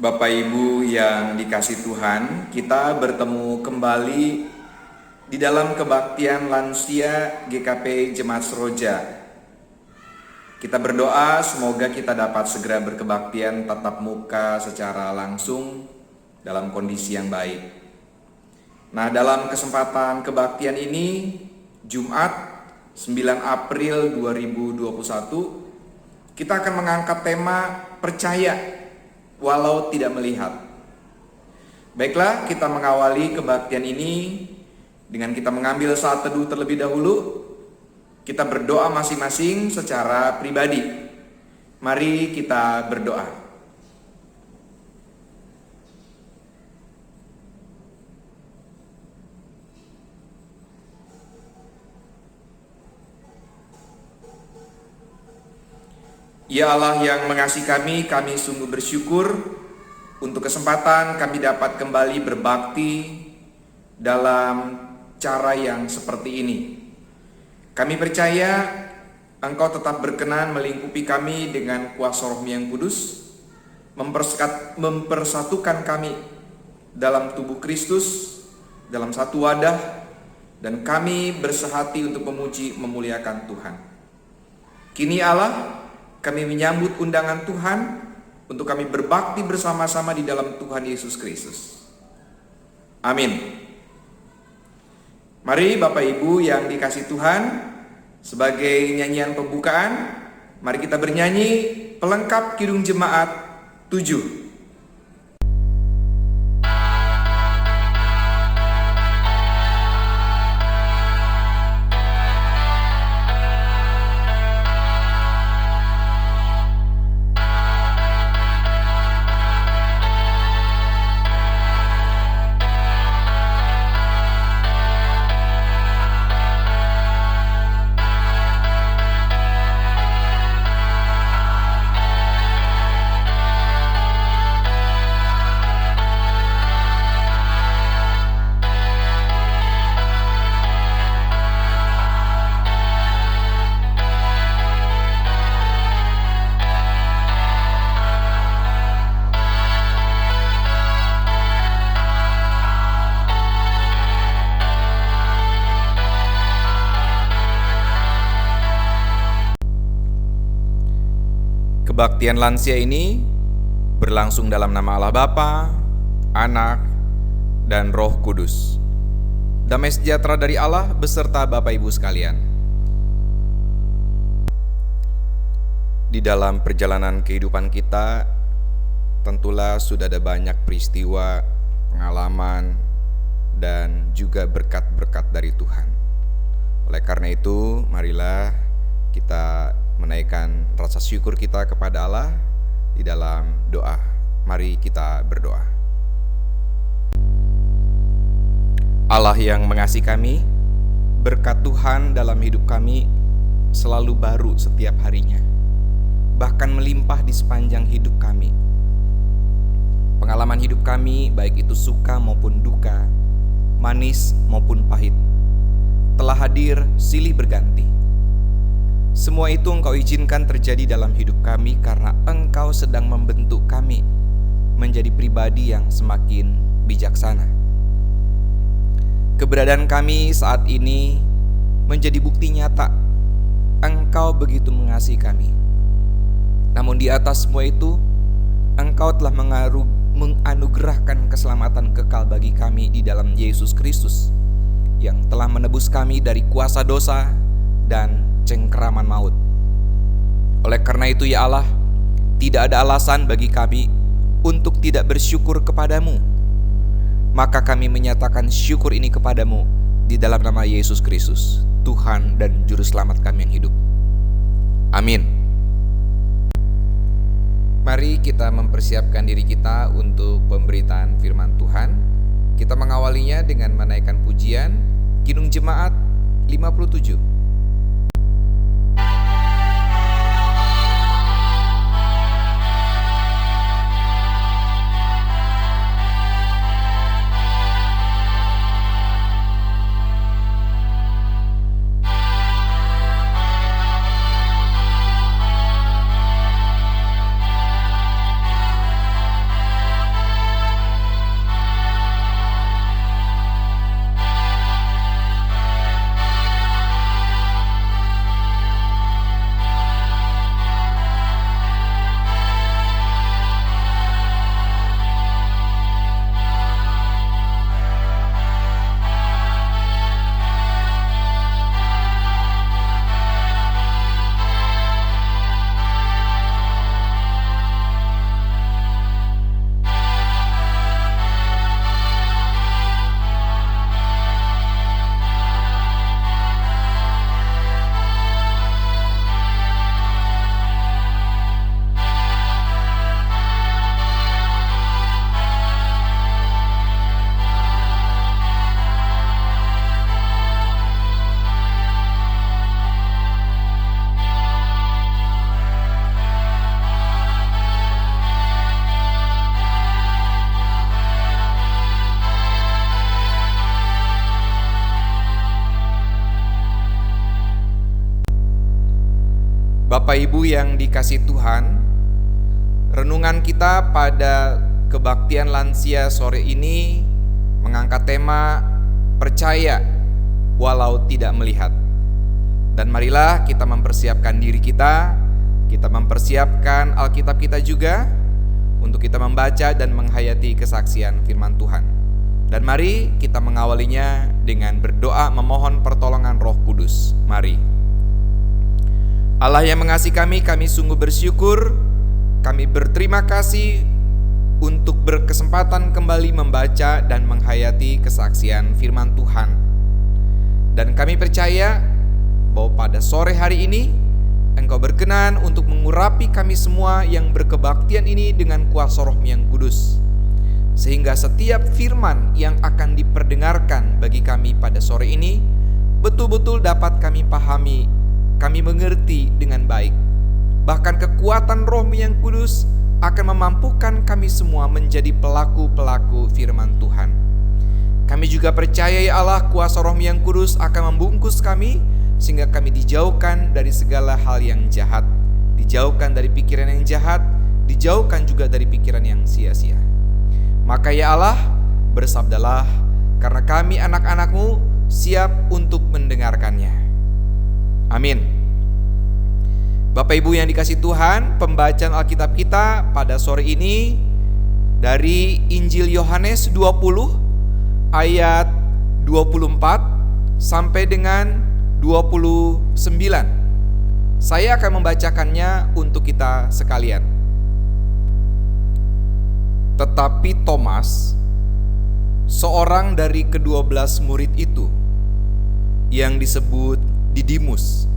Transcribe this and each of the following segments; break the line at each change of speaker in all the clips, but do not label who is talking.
Bapak Ibu yang dikasih Tuhan, kita bertemu kembali di dalam kebaktian lansia GKP Jemaat Seroja. Kita berdoa semoga kita dapat segera berkebaktian tatap muka secara langsung dalam kondisi yang baik. Nah, dalam kesempatan kebaktian ini, Jumat 9 April 2021, kita akan mengangkat tema percaya walau tidak melihat. Baiklah, kita mengawali kebaktian ini dengan kita mengambil saat teduh terlebih dahulu. Kita berdoa masing-masing secara pribadi. Mari kita berdoa. Ya Allah yang mengasihi kami sungguh bersyukur untuk kesempatan kami dapat kembali berbakti dalam cara yang seperti ini. Kami percaya Engkau tetap berkenan melingkupi kami dengan kuasa Roh-Mu yang kudus, mempersatukan kami dalam tubuh Kristus, dalam satu wadah, dan kami bersehati untuk memuji memuliakan Tuhan. Kini Allah, kami menyambut undangan Tuhan untuk kami berbakti bersama-sama di dalam Tuhan Yesus Kristus. Amin. Mari Bapak Ibu yang dikasih Tuhan, sebagai nyanyian pembukaan, mari kita bernyanyi pelengkap Kidung Jemaat 7. Kebaktian lansia ini berlangsung dalam nama Allah Bapa, Anak, dan Roh Kudus. Damai sejahtera dari Allah beserta Bapak Ibu sekalian. Di dalam perjalanan kehidupan kita, tentulah sudah ada banyak peristiwa, pengalaman, dan juga berkat-berkat dari Tuhan. Oleh karena itu, marilah kita menaikkan rasa syukur kita kepada Allah di dalam doa. Mari kita berdoa. Allah yang mengasihi kami, berkat Tuhan dalam hidup kami selalu baru setiap harinya, bahkan melimpah di sepanjang hidup kami. Pengalaman hidup kami, baik itu suka maupun duka, manis maupun pahit, telah hadir silih berganti. Semua itu Engkau izinkan terjadi dalam hidup kami karena Engkau sedang membentuk kami menjadi pribadi yang semakin bijaksana. Keberadaan kami saat ini menjadi bukti nyata Engkau begitu mengasihi kami. Namun di atas semua itu, Engkau telah menganugerahkan keselamatan kekal bagi kami di dalam Yesus Kristus, yang telah menebus kami dari kuasa dosa dan cengkeraman maut. Oleh karena itu ya Allah, tidak ada alasan bagi kami untuk tidak bersyukur kepadamu. Maka kami menyatakan syukur ini kepadamu di dalam nama Yesus Kristus, Tuhan dan Juru Selamat kami yang hidup. Amin. Mari kita mempersiapkan diri kita untuk pemberitaan firman Tuhan. Kita mengawalinya dengan menaikkan pujian Kidung Jemaat 57. Bapak Ibu yang dikasihi Tuhan, renungan kita pada kebaktian lansia sore ini mengangkat tema percaya walau tidak melihat. Dan marilah kita mempersiapkan diri kita mempersiapkan Alkitab kita juga untuk kita membaca dan menghayati kesaksian firman Tuhan. Dan mari kita mengawalinya dengan berdoa memohon pertolongan Roh Kudus. Mari. Allah yang mengasihi kami sungguh bersyukur, kami berterima kasih untuk berkesempatan kembali membaca dan menghayati kesaksian firman Tuhan. Dan kami percaya bahwa pada sore hari ini Engkau berkenan untuk mengurapi kami semua yang berkebaktian ini dengan kuasa Roh yang kudus, sehingga setiap firman yang akan diperdengarkan bagi kami pada sore ini betul-betul dapat kami pahami, kami mengerti dengan baik. Bahkan kekuatan Roh yang kudus akan memampukan kami semua menjadi pelaku-pelaku firman Tuhan. Kami juga percaya ya Allah, kuasa Roh yang kudus akan membungkus kami sehingga kami dijauhkan dari segala hal yang jahat, dijauhkan dari pikiran yang jahat, dijauhkan juga dari pikiran yang sia-sia. Maka ya Allah, bersabdalah, karena kami anak-anak-Mu siap untuk mendengarkannya. Amin. Bapak Ibu yang dikasihi Tuhan, pembacaan Alkitab kita pada sore ini dari Injil Yohanes 20 ayat 24 sampai dengan 29. Saya akan membacakannya untuk kita sekalian. Tetapi Thomas, seorang dari ke-12 murid itu, yang disebut Didimus,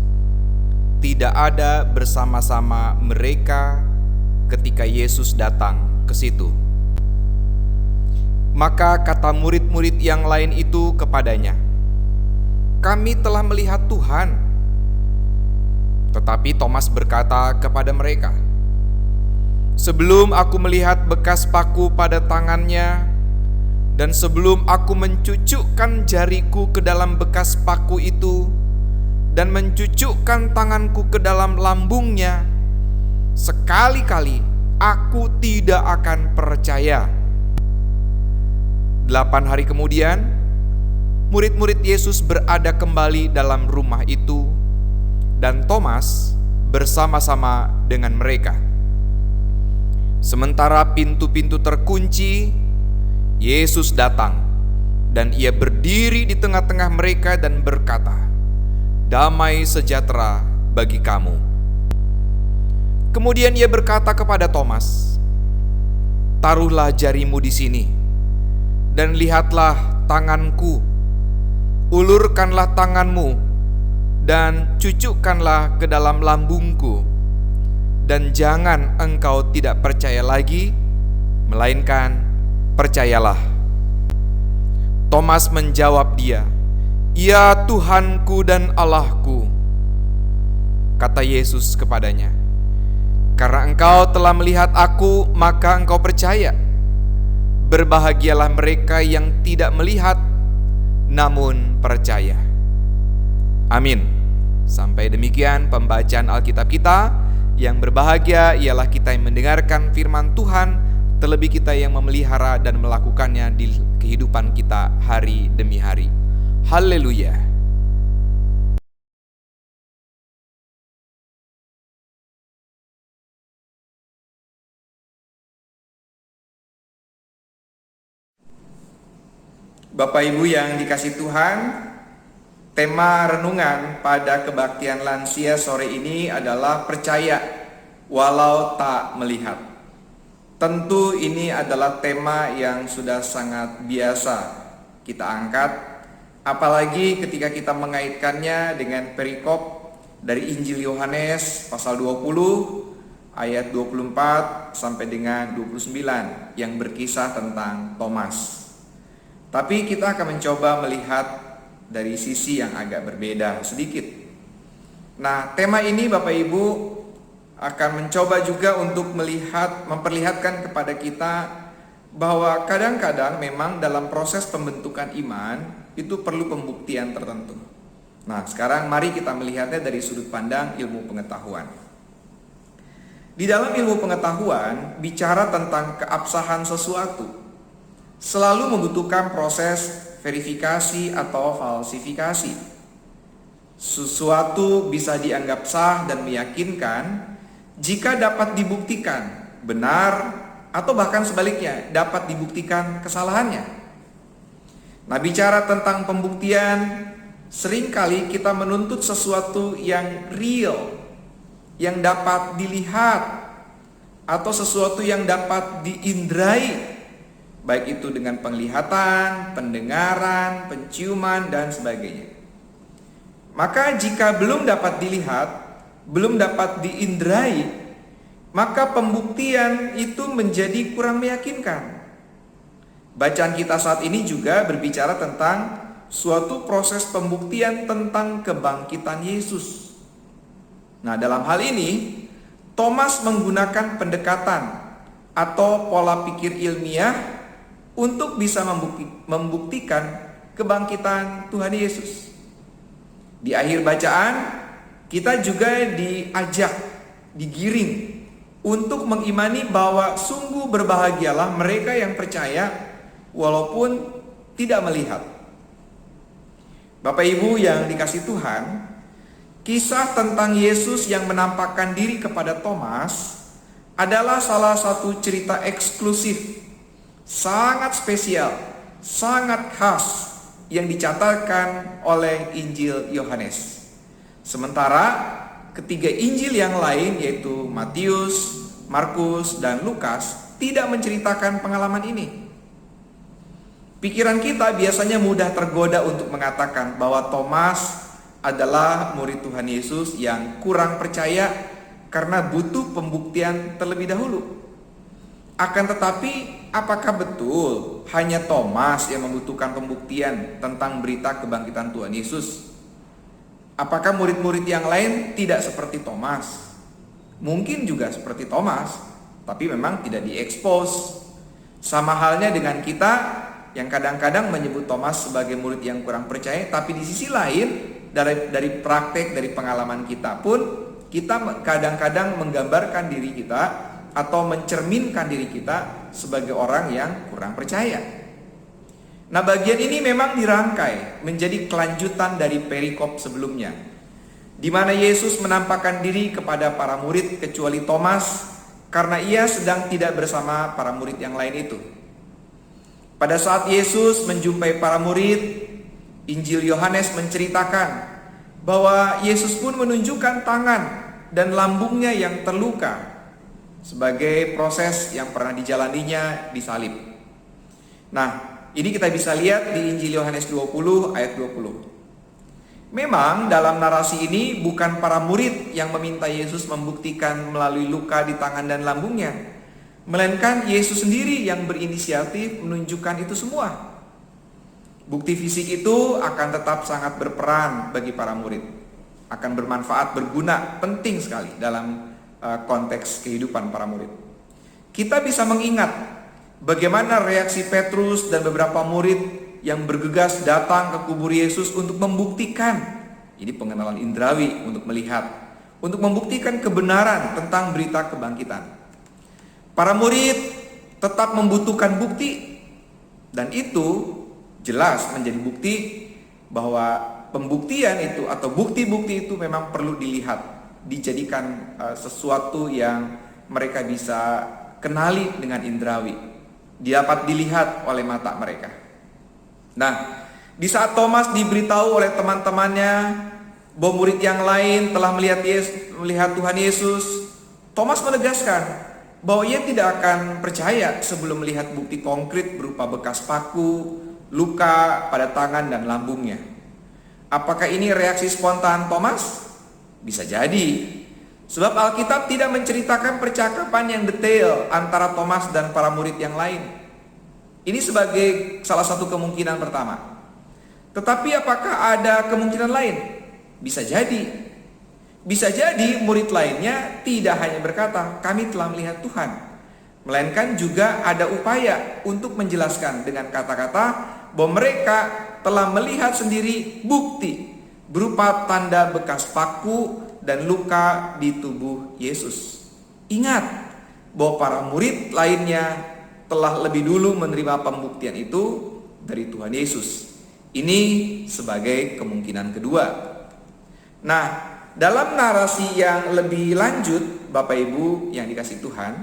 tidak ada bersama-sama mereka ketika Yesus datang ke situ. Maka kata murid-murid yang lain itu kepadanya, "Kami telah melihat Tuhan." Tetapi Thomas berkata kepada mereka, "Sebelum aku melihat bekas paku pada tangannya, dan sebelum aku mencucukkan jariku ke dalam bekas paku itu, dan mencucukkan tanganku ke dalam lambungnya, sekali-kali aku tidak akan percaya." 8 hari kemudian, murid-murid Yesus berada kembali dalam rumah itu, dan Thomas bersama-sama dengan mereka. Sementara pintu-pintu terkunci, Yesus datang, dan Ia berdiri di tengah-tengah mereka dan berkata, "Damai sejahtera bagi kamu." Kemudian Ia berkata kepada Thomas, "Taruhlah jarimu di sini, dan lihatlah tanganku. Ulurkanlah tanganmu, dan cucukkanlah ke dalam lambungku. Dan jangan engkau tidak percaya lagi, melainkan percayalah." Thomas menjawab dia, "Ya Tuhanku dan Allahku." Kata Yesus kepadanya, "Karena engkau telah melihat aku, maka engkau percaya. Berbahagialah mereka yang tidak melihat, namun percaya." Amin. Sampai demikian pembacaan Alkitab kita. Yang berbahagia ialah kita yang mendengarkan firman Tuhan, terlebih kita yang memelihara dan melakukannya di kehidupan kita hari demi hari. Haleluya. Bapak Ibu yang dikasihi Tuhan, tema renungan pada kebaktian lansia sore ini adalah percaya walau tak melihat. Tentu ini adalah tema yang sudah sangat biasa kita angkat, apalagi ketika kita mengaitkannya dengan perikop dari Injil Yohanes pasal 20 ayat 24 sampai dengan 29 yang berkisah tentang Thomas. Tapi kita akan mencoba melihat dari sisi yang agak berbeda sedikit. Nah, tema ini Bapak Ibu akan mencoba juga untuk memperlihatkan kepada kita bahwa kadang-kadang memang dalam proses pembentukan iman itu perlu pembuktian tertentu. Nah, sekarang mari kita melihatnya dari sudut pandang ilmu pengetahuan. Di dalam ilmu pengetahuan, bicara tentang keabsahan sesuatu selalu membutuhkan proses verifikasi atau falsifikasi. Sesuatu bisa dianggap sah dan meyakinkan jika dapat dibuktikan benar atau bahkan sebaliknya dapat dibuktikan kesalahannya. Nah, bicara tentang pembuktian, seringkali kita menuntut sesuatu yang real, yang dapat dilihat, atau sesuatu yang dapat diindrai, baik itu dengan penglihatan, pendengaran, penciuman, dan sebagainya. Maka jika belum dapat dilihat, belum dapat diindrai, maka pembuktian itu menjadi kurang meyakinkan. Bacaan kita saat ini juga berbicara tentang suatu proses pembuktian tentang kebangkitan Yesus. Nah, dalam hal ini Thomas menggunakan pendekatan atau pola pikir ilmiah untuk bisa membuktikan kebangkitan Tuhan Yesus. Di akhir bacaan, kita juga diajak, digiring untuk mengimani bahwa sungguh berbahagialah mereka yang percaya walaupun tidak melihat. Bapak Ibu yang dikasihi Tuhan, kisah tentang Yesus yang menampakkan diri kepada Thomas adalah salah satu cerita eksklusif, sangat spesial, sangat khas yang dicatatkan oleh Injil Yohanes. Sementara ketiga Injil yang lain yaitu Matius, Markus, dan Lukas tidak menceritakan pengalaman ini. Pikiran kita biasanya mudah tergoda untuk mengatakan bahwa Thomas adalah murid Tuhan Yesus yang kurang percaya karena butuh pembuktian terlebih dahulu. Akan tetapi, apakah betul hanya Thomas yang membutuhkan pembuktian tentang berita kebangkitan Tuhan Yesus? Apakah murid-murid yang lain tidak seperti Thomas? Mungkin juga seperti Thomas, tapi memang tidak diekspos. Sama halnya dengan kita yang kadang-kadang menyebut Thomas sebagai murid yang kurang percaya, tapi di sisi lain dari praktek, dari pengalaman kita pun, kita kadang-kadang menggambarkan diri kita atau mencerminkan diri kita sebagai orang yang kurang percaya. Nah, bagian ini memang dirangkai menjadi kelanjutan dari perikop sebelumnya, di mana Yesus menampakkan diri kepada para murid kecuali Thomas karena ia sedang tidak bersama para murid yang lain itu. Pada saat Yesus menjumpai para murid, Injil Yohanes menceritakan bahwa Yesus pun menunjukkan tangan dan lambungnya yang terluka sebagai proses yang pernah dijalaninya di salib. Nah, ini kita bisa lihat di Injil Yohanes 20 ayat 20. Memang dalam narasi ini bukan para murid yang meminta Yesus membuktikan melalui luka di tangan dan lambungnya, melainkan Yesus sendiri yang berinisiatif menunjukkan itu semua. Bukti fisik itu akan tetap sangat berperan bagi para murid, akan bermanfaat, berguna, penting sekali dalam konteks kehidupan para murid. Kita bisa mengingat bagaimana reaksi Petrus dan beberapa murid yang bergegas datang ke kubur Yesus untuk membuktikan, ini pengenalan indrawi untuk melihat, untuk membuktikan kebenaran tentang berita kebangkitan. Para murid tetap membutuhkan bukti, dan itu jelas menjadi bukti bahwa pembuktian itu atau bukti-bukti itu memang perlu dilihat, dijadikan sesuatu yang mereka bisa kenali dengan indrawi, dapat dilihat oleh mata mereka. Nah, di saat Thomas diberitahu oleh teman-temannya bahwa murid yang lain telah melihat Tuhan Yesus, Thomas menegaskan bahwa ia tidak akan percaya sebelum melihat bukti konkret berupa bekas paku, luka pada tangan dan lambungnya. Apakah ini reaksi spontan Thomas? Bisa jadi. Sebab Alkitab tidak menceritakan percakapan yang detail antara Thomas dan para murid yang lain. Ini sebagai salah satu kemungkinan pertama. Tetapi apakah ada kemungkinan lain? Bisa jadi. Bisa jadi murid lainnya tidak hanya berkata, "Kami telah melihat Tuhan," melainkan juga ada upaya untuk menjelaskan dengan kata-kata bahwa mereka telah melihat sendiri bukti berupa tanda bekas paku dan luka di tubuh Yesus. Ingat bahwa para murid lainnya telah lebih dulu menerima pembuktian itu dari Tuhan Yesus. Ini sebagai kemungkinan kedua. Nah, dalam narasi yang lebih lanjut, Bapak Ibu yang dikasihi Tuhan,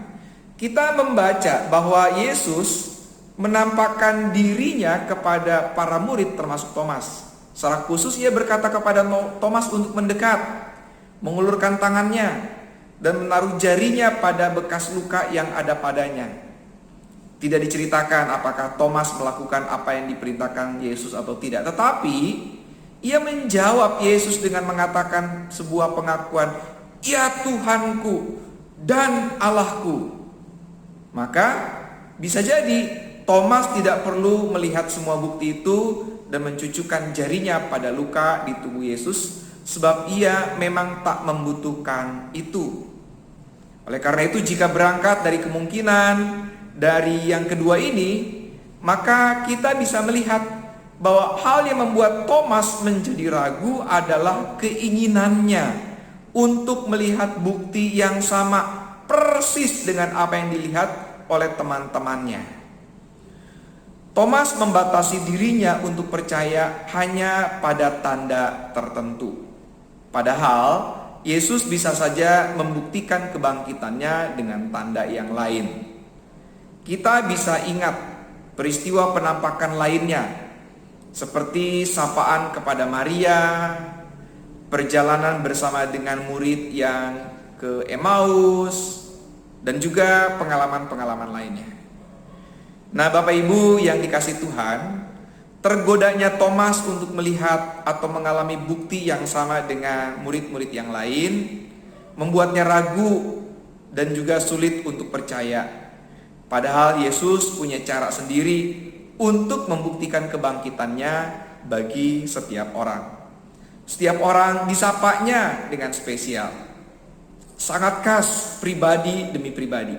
kita membaca bahwa Yesus menampakkan dirinya kepada para murid termasuk Thomas. Secara khusus ia berkata kepada Thomas untuk mendekat, mengulurkan tangannya, dan menaruh jarinya pada bekas luka yang ada padanya. Tidak diceritakan apakah Thomas melakukan apa yang diperintahkan Yesus atau tidak. Tetapi ia menjawab Yesus dengan mengatakan sebuah pengakuan, "Ya Tuhanku dan Allahku." Maka bisa jadi Thomas tidak perlu melihat semua bukti itu dan mencucukkan jarinya pada luka di tubuh Yesus, sebab ia memang tak membutuhkan itu. Oleh karena itu, jika berangkat dari kemungkinan dari yang kedua ini, maka kita bisa melihat bahwa hal yang membuat Thomas menjadi ragu adalah keinginannya untuk melihat bukti yang sama persis dengan apa yang dilihat oleh teman-temannya. Thomas membatasi dirinya untuk percaya hanya pada tanda tertentu. Padahal Yesus bisa saja membuktikan kebangkitannya dengan tanda yang lain. Kita bisa ingat peristiwa penampakan lainnya, seperti sapaan kepada Maria, perjalanan bersama dengan murid yang ke Emmaus, dan juga pengalaman-pengalaman lainnya. Nah, Bapak Ibu yang dikasihi Tuhan, tergodanya Thomas untuk melihat atau mengalami bukti yang sama dengan murid-murid yang lain membuatnya ragu dan juga sulit untuk percaya. Padahal Yesus punya cara sendiri untuk membuktikan kebangkitannya bagi setiap orang. Setiap orang disapanya dengan spesial, sangat khas, pribadi demi pribadi.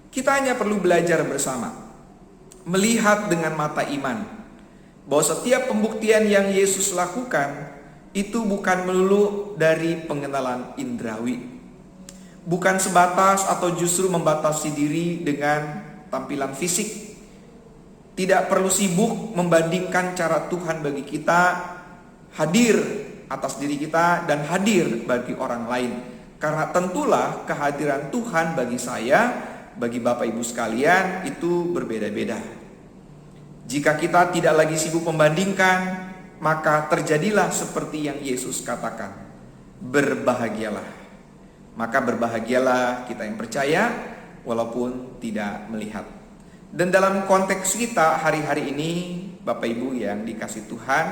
Kita hanya perlu belajar bersama, melihat dengan mata iman, bahwa setiap pembuktian yang Yesus lakukan itu bukan melulu dari pengenalan indrawi, bukan sebatas atau justru membatasi diri dengan tampilan fisik. Tidak perlu sibuk membandingkan cara Tuhan bagi kita hadir atas diri kita dan hadir bagi orang lain, karena tentulah kehadiran Tuhan bagi saya, bagi Bapak Ibu sekalian itu berbeda-beda. Jika kita tidak lagi sibuk membandingkan, maka terjadilah seperti yang Yesus katakan, berbahagialah. Maka berbahagialah kita yang percaya walaupun tidak melihat. Dan dalam konteks kita hari-hari ini, Bapak Ibu yang dikasihi Tuhan,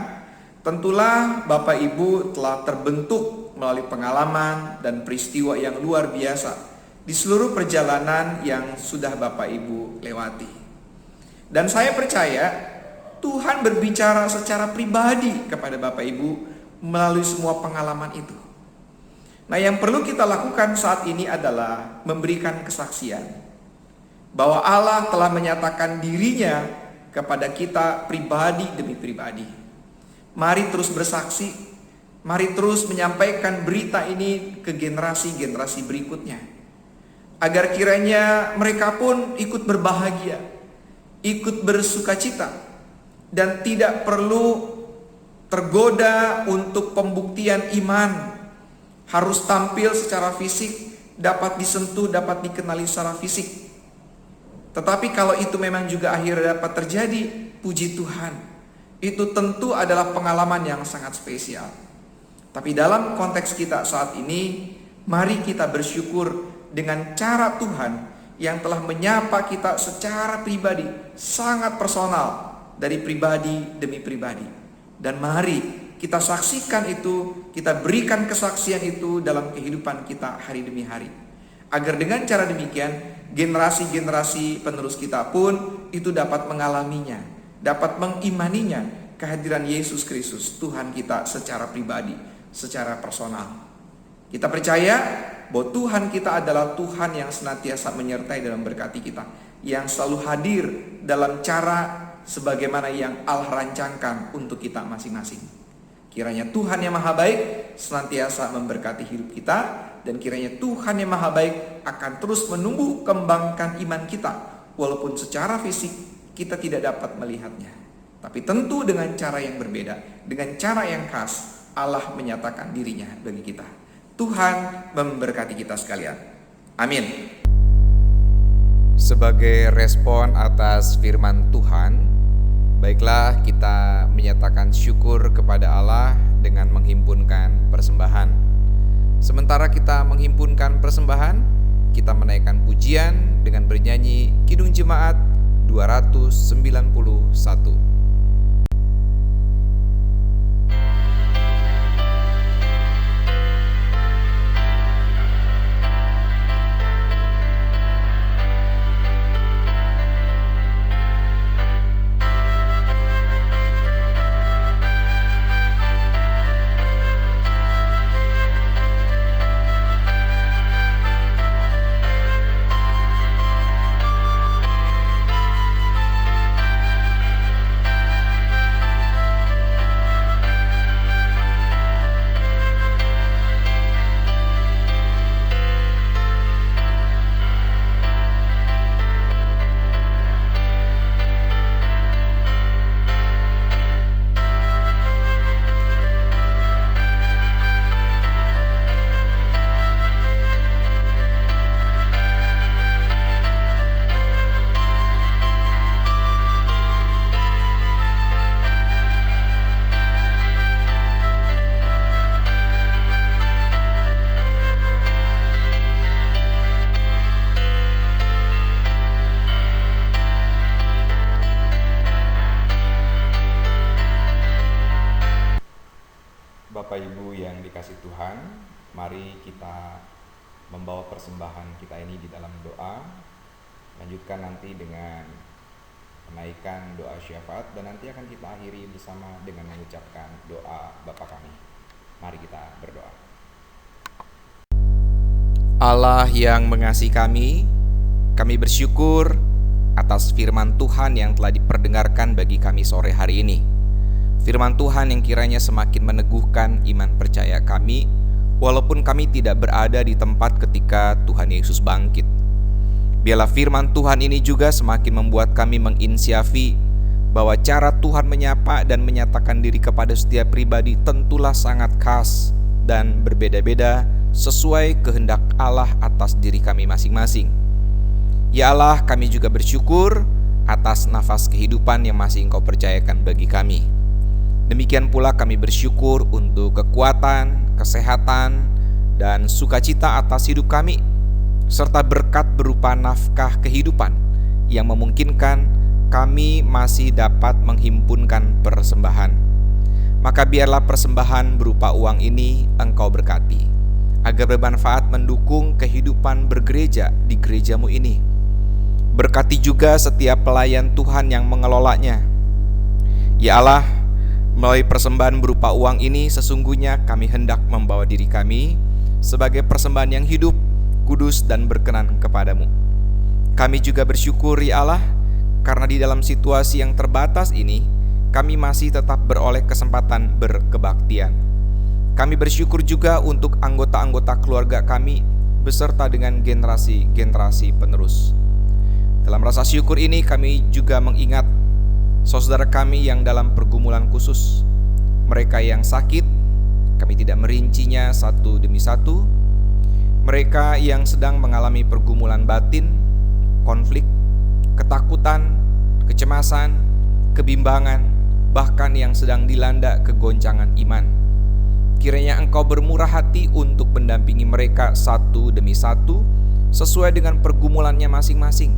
tentulah Bapak Ibu telah terbentuk melalui pengalaman dan peristiwa yang luar biasa di seluruh perjalanan yang sudah Bapak Ibu lewati. Dan saya percaya Tuhan berbicara secara pribadi kepada Bapak Ibu melalui semua pengalaman itu. Nah, yang perlu kita lakukan saat ini adalah memberikan kesaksian bahwa Allah telah menyatakan dirinya kepada kita pribadi demi pribadi. Mari terus bersaksi, mari terus menyampaikan berita ini ke generasi-generasi berikutnya, agar kiranya mereka pun ikut berbahagia, ikut bersukacita, dan tidak perlu tergoda untuk pembuktian iman. Harus tampil secara fisik, dapat disentuh, dapat dikenali secara fisik. Tetapi kalau itu memang juga akhirnya dapat terjadi, puji Tuhan, itu tentu adalah pengalaman yang sangat spesial. Tapi dalam konteks kita saat ini, mari kita bersyukur dengan cara Tuhan yang telah menyapa kita secara pribadi, sangat personal, dari pribadi demi pribadi. Dan mari kita saksikan itu, kita berikan kesaksian itu dalam kehidupan kita hari demi hari, agar dengan cara demikian generasi-generasi penerus kita pun itu dapat mengalaminya, dapat mengimaninya, kehadiran Yesus Kristus Tuhan kita secara pribadi, secara personal. Kita percaya bahwa Tuhan kita adalah Tuhan yang senantiasa menyertai dalam berkati kita, yang selalu hadir dalam cara sebagaimana yang Allah rancangkan untuk kita masing-masing. Kiranya Tuhan yang Maha Baik senantiasa memberkati hidup kita
dan kiranya Tuhan yang Maha Baik akan terus menumbuh kembangkan iman kita, walaupun secara fisik kita tidak dapat melihatnya. Tapi tentu dengan cara yang berbeda, dengan cara yang khas, Allah menyatakan dirinya bagi kita. Tuhan memberkati kita sekalian. Amin.
Sebagai respon atas firman Tuhan, baiklah kita menyatakan syukur kepada Allah dengan menghimpunkan persembahan. Sementara kita menghimpunkan persembahan, kita menaikkan pujian dengan bernyanyi Kidung Jemaat 291. Bapak Ibu yang dikasih Tuhan, mari kita membawa persembahan kita ini di dalam doa. Lanjutkan nanti dengan menaikkan doa syafaat, dan nanti akan kita akhiri bersama dengan mengucapkan doa Bapa kami. Mari kita berdoa. Allah yang mengasihi kami bersyukur atas firman Tuhan yang telah diperdengarkan bagi kami sore hari ini. Firman Tuhan yang kiranya semakin meneguhkan iman percaya kami, walaupun kami tidak berada di tempat ketika Tuhan Yesus bangkit. Biarlah firman Tuhan ini juga semakin membuat kami menginsyafi bahwa cara Tuhan menyapa dan menyatakan diri kepada setiap pribadi tentulah sangat khas dan berbeda-beda sesuai kehendak Allah atas diri kami masing-masing. Ya Allah, kami juga bersyukur atas nafas kehidupan yang masih Engkau percayakan bagi kami. Demikian pula kami bersyukur untuk kekuatan, kesehatan, dan sukacita atas hidup kami, serta berkat berupa nafkah kehidupan yang memungkinkan kami masih dapat menghimpunkan persembahan. Maka biarlah persembahan berupa uang ini Engkau berkati, agar bermanfaat mendukung kehidupan bergereja di gerejamu ini. Berkati juga setiap pelayan Tuhan yang mengelolanya. Ya Allah, melalui persembahan berupa uang ini sesungguhnya kami hendak membawa diri kami sebagai persembahan yang hidup, kudus, dan berkenan kepadamu. Kami juga bersyukur ya Allah, karena di dalam situasi yang terbatas ini kami masih tetap beroleh kesempatan berkebaktian. Kami bersyukur juga untuk anggota-anggota keluarga kami beserta dengan generasi-generasi penerus. Dalam rasa syukur ini kami juga mengingat saudara kami yang dalam pergumulan khusus, mereka yang sakit, kami tidak merincinya satu demi satu, mereka yang sedang mengalami pergumulan batin, konflik, ketakutan, kecemasan, kebimbangan, bahkan yang sedang dilanda kegoncangan iman. Kiranya Engkau bermurah hati untuk mendampingi mereka satu demi satu, sesuai dengan pergumulannya masing-masing.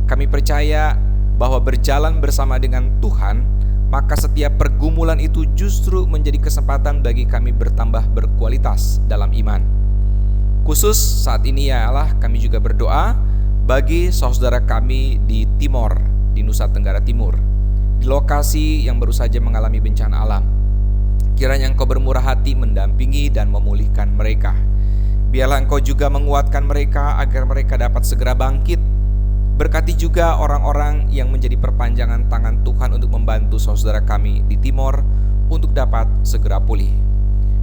Kami percaya bahwa berjalan bersama dengan Tuhan, maka setiap pergumulan itu justru menjadi kesempatan bagi kami bertambah berkualitas dalam iman. Khusus saat ini ya Allah, kami juga berdoa bagi saudara kami di Timor, di Nusa Tenggara Timur, di lokasi yang baru saja mengalami bencana alam. Kiranya Engkau bermurah hati mendampingi dan memulihkan mereka. Biarlah Engkau juga menguatkan mereka agar mereka dapat segera bangkit. Berkati juga orang-orang yang menjadi perpanjangan tangan Tuhan untuk membantu saudara kami di Timor untuk dapat segera pulih.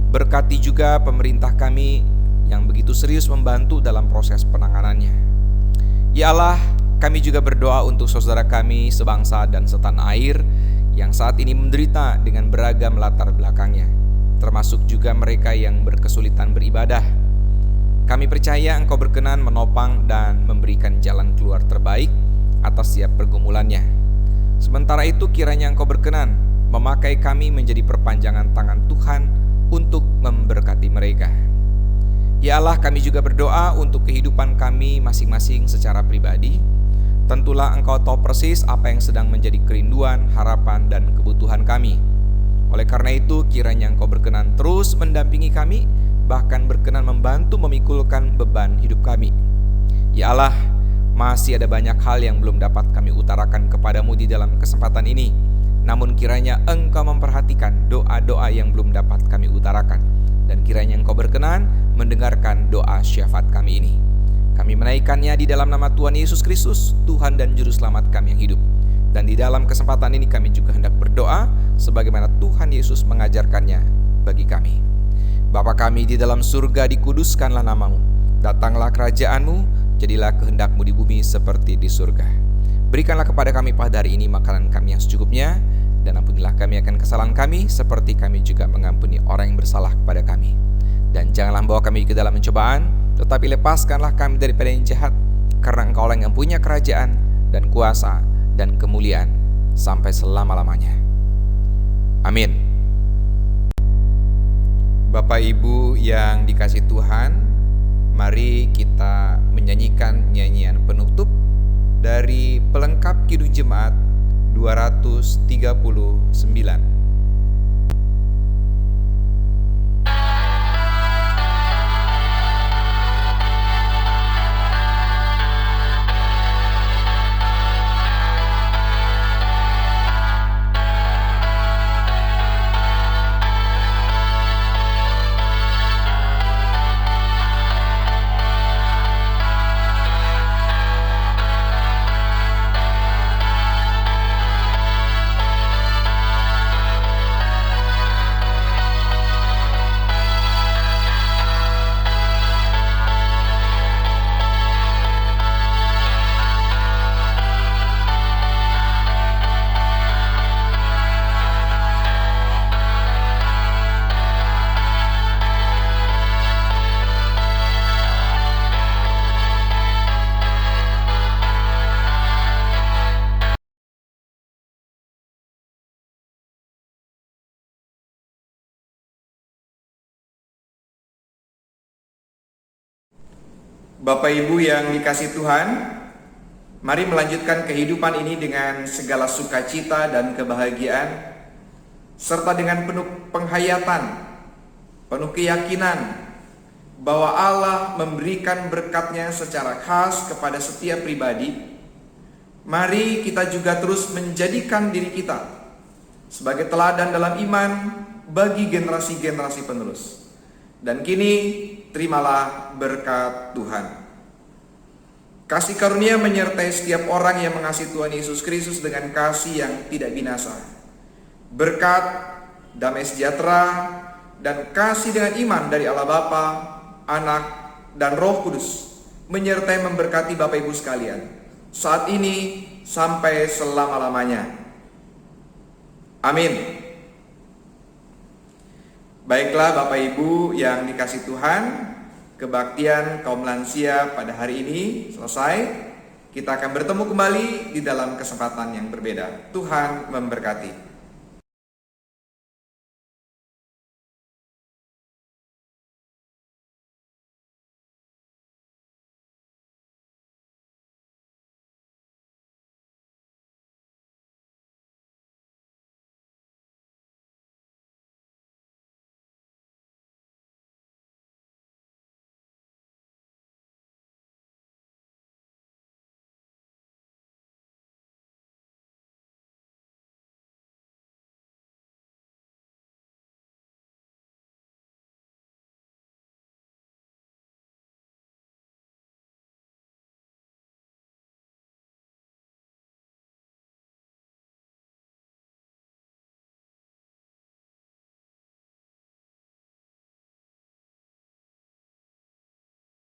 Berkati juga pemerintah kami yang begitu serius membantu dalam proses penanganannya. Ya Allah, kami juga berdoa untuk saudara kami sebangsa dan setanah air yang saat ini menderita dengan beragam latar belakangnya, termasuk juga mereka yang berkesulitan beribadah. Kami percaya Engkau berkenan menopang dan memberikan jalan keluar terbaik atas setiap pergumulannya. Sementara itu kiranya Engkau berkenan memakai kami menjadi perpanjangan tangan Tuhan untuk memberkati mereka. Ya Allah, kami juga berdoa untuk kehidupan kami masing-masing secara pribadi. Tentulah Engkau tahu persis apa yang sedang menjadi kerinduan, harapan, dan kebutuhan kami. Oleh karena itu, kiranya Engkau berkenan terus mendampingi kami, bahkan berkenan membantu memikulkan beban hidup kami. Ya Allah, masih ada banyak hal yang belum dapat kami utarakan kepadamu di dalam kesempatan ini. Namun kiranya Engkau memperhatikan doa-doa yang belum dapat kami utarakan. Dan kiranya Engkau berkenan mendengarkan doa syafaat kami ini. Kami menaikkannya di dalam nama Tuhan Yesus Kristus, Tuhan dan Juru Selamat kami yang hidup. Dan di dalam kesempatan ini kami juga hendak berdoa sebagaimana Tuhan Yesus mengajarkannya bagi kami. Bapa kami di dalam surga, dikuduskanlah namamu. Datanglah kerajaan-Mu, jadilah kehendak-Mu di bumi seperti di surga. Berikanlah kepada kami pada hari ini makanan kami yang secukupnya, dan ampunilah kami akan kesalahan kami, seperti kami juga mengampuni orang yang bersalah kepada kami. Dan janganlah membawa kami ke dalam pencobaan, tetapi lepaskanlah kami daripada yang jahat, karena Engkau lah yang punya kerajaan, dan kuasa, dan kemuliaan, sampai selama-lamanya. Amin. Bapak Ibu yang dikasihi Tuhan, mari kita menyanyikan nyanyian penutup dari pelengkap Kidung Jemaat 239.
Bapak Ibu yang dikasihi Tuhan, mari melanjutkan kehidupan ini dengan segala sukacita dan kebahagiaan, serta dengan penuh penghayatan, penuh keyakinan bahwa Allah memberikan berkat-Nya secara khas kepada setiap pribadi. Mari kita juga terus menjadikan diri kita sebagai teladan dalam iman bagi generasi-generasi penerus. Dan kini terimalah berkat Tuhan. Kasih karunia menyertai setiap orang yang mengasihi Tuhan Yesus Kristus dengan kasih yang tidak binasa. Berkat, damai sejahtera, dan kasih dengan iman dari Allah Bapa, Anak, dan Roh Kudus menyertai memberkati Bapak Ibu sekalian saat ini sampai selama-lamanya. Amin. Baiklah Bapak Ibu yang dikasihi Tuhan, kebaktian kaum lansia pada hari ini selesai. Kita akan bertemu kembali di dalam kesempatan yang berbeda. Tuhan memberkati.